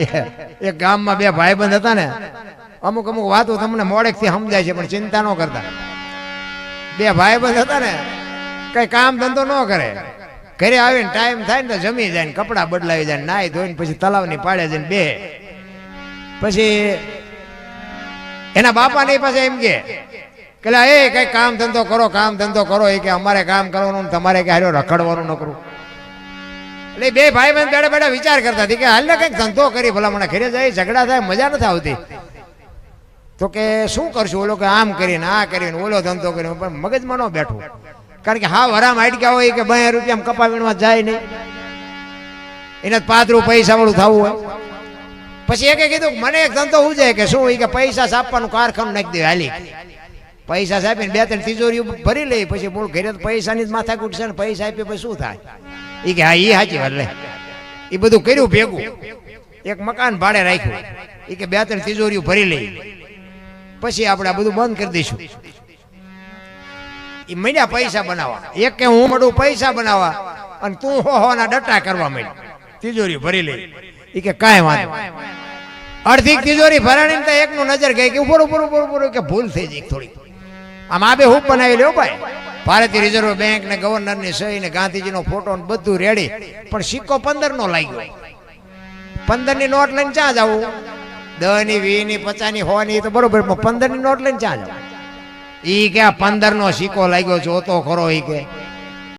એક ગામમાં બે ભાઈબંધ હતા ને, અમુક અમુક વાતો તમને મોડેકથી સમજાય છે પણ ચિંતા ન કરતા. બે ભાઈબંધ હતા ને, કઈ કામ ધંધો ન કરે, ઘરે આવીને ટાઈમ થાય ને તો જમી જાય ને કપડા બદલાવી જાય, નાઈ ધોઈને પછી તલાવની પાડે જઈને બે. પછી એના બાપા ની પાસે એમ કે એ કઈ કામ ધંધો કરો, કામ ધંધો કરો. એ કે અમારે કામ કરવાનું, તમારે કે હારો રખડવાનું ન કરવું. એટલે બે ભાઈ બંધ બેઠા બેઠા વિચાર કરતા હતી કે હાલ ને કઈક ધંધો કરી, ભલા મને ઘરે જાય ઝઘડા થાય, મજા નથી આવતી. તો કે શું કરશું? ઓલો કે આમ કરીને આ કરીને ઓલો ધંધો કરીને, પણ મગજમાં ન બેઠું. કારણ કે હા વરામ હાડક્યા હોય કે 2 રૂપિયા કપા વીણવા જાય નહીં, એને 5 રૂપિયા પૈસા વાળું થવું હોય. પછી એકે કીધું મને એક ધંધો શું જાય કે શું, કે પૈસા છાપવાનું કારખાનું નાખી દે હાલી. પૈસા છાપીને 2-3 તિજોરીઓ ભરી લે, પછી મૂળ ઘરે પૈસાની જ માથા કૂટશે ને પૈસા આપીએ પછી શું થાય? એ કે હા એ સાચી વાત. લે એ બધું કર્યું ભેગું, એક મકાન ભાડે રાખ્યું. એ કે 2-3 તિજોરીઓ ભરી લઈ, પછી આપણે આ બધું બંધ કરી દઈશું. એ મળ્યા પૈસા બનાવવા. એક કે હું મળું પૈસા બનાવવા અને તું હોના ડટા કરવા માંડ, તિજોરી ભરી લઈ. એ કે કાંઈ વાંધો. અડધી તિજોરી ભરાણી તો એકનું નજર ગઈ કે ઉપર ઉપર ઉપર ઉપર કે ભૂલ થઈ જાય થોડી. આમ આ બે હૂપ બનાવી લ્યો ભાઈ, ભારતીય રિઝર્વ બેંક ને ગવર્નર ની સહી ને ગાંધીજીનો ફોટો ને બધું રેડી, પણ સિક્કો 15 નો લાગ્યો. 15 ની નોટ લઈને ક્યાં જવું? 10 ની 20 ની 50 ની 100 ની તો બરોબર, 15 ની નોટ લઈને ક્યાં જવું? ઈ કે 15 નો સિક્કો લાગ્યો જોતો ખરો. ઈ કે